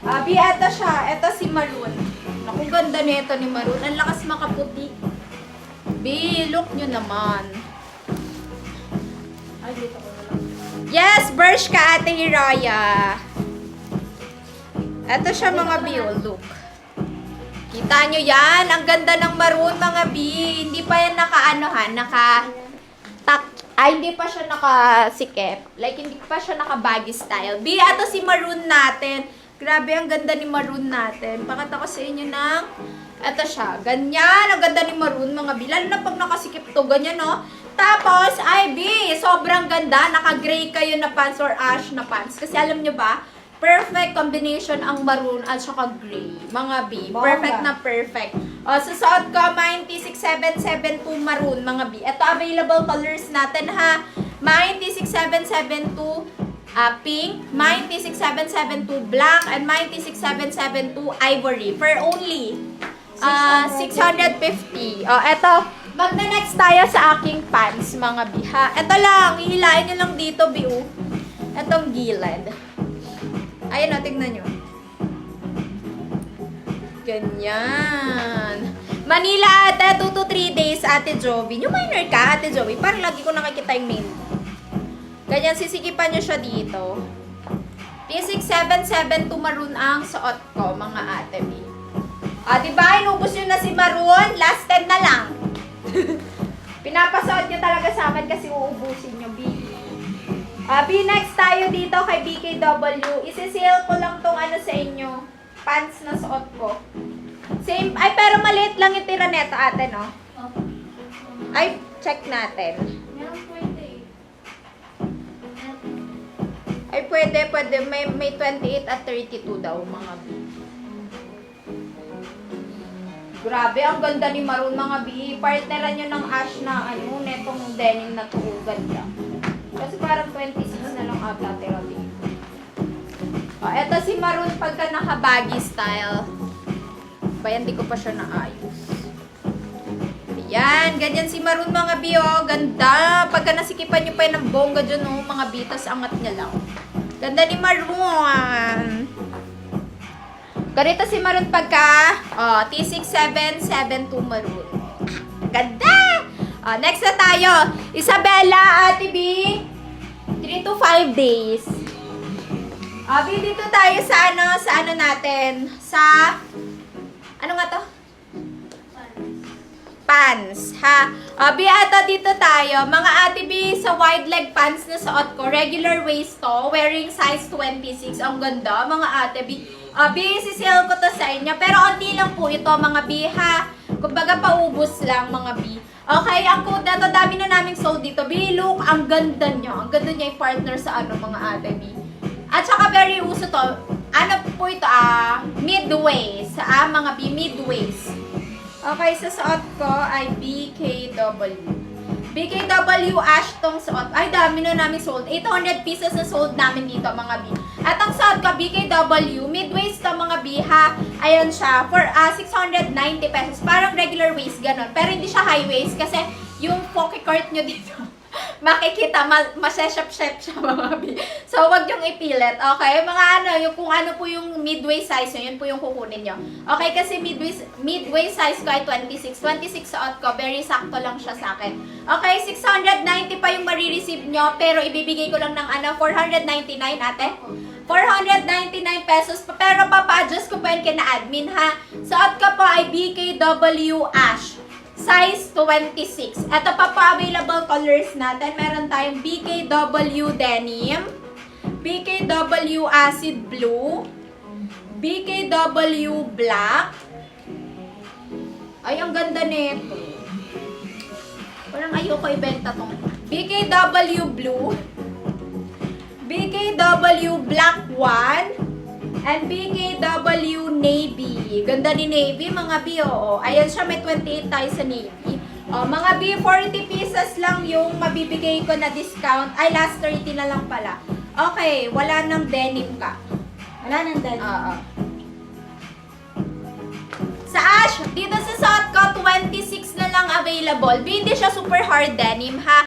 Abi, eto siya. Eto si Maroon. Naku, ganda nito ni Maroon. Ang lakas makaputi. Bi, look nyo naman. Ay, dito ko na lang. Yes, brush ka, Ate Hiraya. Eto siya mga Bi, oh, look. Kita nyo yan? Ang ganda ng Maroon, mga Bi. Hindi pa yan hindi pa siya nakasikip. Like, hindi pa siya naka-baggy style. Bi, eto si Maroon natin. Grabe, ang ganda ni Maroon natin. Pakita ko sa inyo ng, eto siya. Ganyan, ang ganda ni Maroon, mga Bi. Lalo na pag nakasikip to, ganyan, no? Tapos, ay, Bi, sobrang ganda. Naka-gray kayo na pants or ash na pants. Kasi alam nyo ba, perfect combination ang maroon at saka gray. Mga B. Perfect na perfect. O, susuot ko, 96772 maroon, mga B. Ito, available colors natin, ha? 96772 pink, 96772 black, and 96772 ivory. For only 650. O, eto. Magna-next tayo sa aking pants, mga B, ha? Ito lang. Ihilain nyo lang dito, B, oh. Etong gilid. Ayun o, tignan nyo. Ganyan. Manila, ate, 2 to 3 days, Ate Jovi. Yung minor ka, Ate Jovi. Parang lagi ko nakikita yung name. Ganyan, sisikipan nyo siya dito. P6772 maroon ang suot ko, mga ate B. Diba, inubos nyo na si maroon? Last 10 na lang. Pinapasuot nyo talaga sa amin kasi uubusin nyo, B. B, next tayo dito kay BKW. Isi-sale ko lang tong ano sa inyo. Pants na suot ko. Same. Ay, pero maliit lang yung tira neto, ate, no? Ay, check natin. Ay, pwede. May 28 at 32 daw, mga B. Grabe, ang ganda ni Maroon, mga B. Partneran nyo ng ash na, ano, netong denim na to. Ganda. Kasi parang 26 na lang ata tira dito. O, eto si Maroon pagka naka-baggy style. Bayan, di ko pa siya naayos. Ayan, ganyan si Maroon, mga B, oh. Ganda. Pagka nasikipan nyo pa yun ng bongga dyan, oh, mga B, tas angat niya lang. Ganda ni Maroon. Ganito si Maroon pagka, T6772 Maroon. Ganda! Next na tayo. Isabella, Ate B. 3 to 5 days. B, dito tayo sa ano natin? Ano nga to? Pants, ha? B, ato dito tayo. Mga Ate B, sa wide leg pants na suot ko. Regular waist to. Wearing size 26. Ang ganda, mga Ate B. B, sisale ko to sa inyo. Pero only lang po ito, mga B, ha? Kumbaga, paubos lang, mga B. Okay, ang code na to, dami na naming sold dito. B, look, ang ganda nyo. Ang ganda niya yung partner sa mga ate, B. At saka very uso to. Ano po ito, mid-waist. Mga B, mid-waist. Okay, sa suot ko ay BKW. BKW ash tong suot. Ay, dami na namin sold. 800 pieces na sold namin dito, mga B. At ang suot ko, BKW, mid-waist to, mga B, ha? Ayan siya, for 690 pesos. Parang regular waist, ganun. Pero hindi siya high waist kasi yung pocket nyo dito, makikita, maseshap-shap siya, mga B. So, wag yung ipilit, okay? Mga yung kung ano po yung mid-waist size nyo, yun po yung kukunin nyo. Okay, kasi mid-waist size ko ay 26. 26 suot ko, very sakto lang siya sa akin. Okay, 690 pa yung marireceive nyo, pero ibibigay ko lang ng 499, ate. 499 pesos, pero papa-adjust ko pa yun kina admin, ha? Suot ko po ay BKW Ash. Size 26. Ito pa po available colors natin. Meron tayong BKW Denim, BKW Acid Blue, BKW Black. Ay, ang ganda nito. Parang ayoko ibenta tong. BKW Blue, BKW Black 1, and BKW Navy. Ganda ni Navy, mga B, oo. Ayan siya, may 28 tayo sa Navy. Mga B, 40 pieces lang yung mabibigay ko na discount. Ay, last 30 na lang pala. Okay, wala nang denim ka. Wala nang denim. Sa Ash, dito sa suot ko, 26 available. B, hindi siya super hard denim, ha?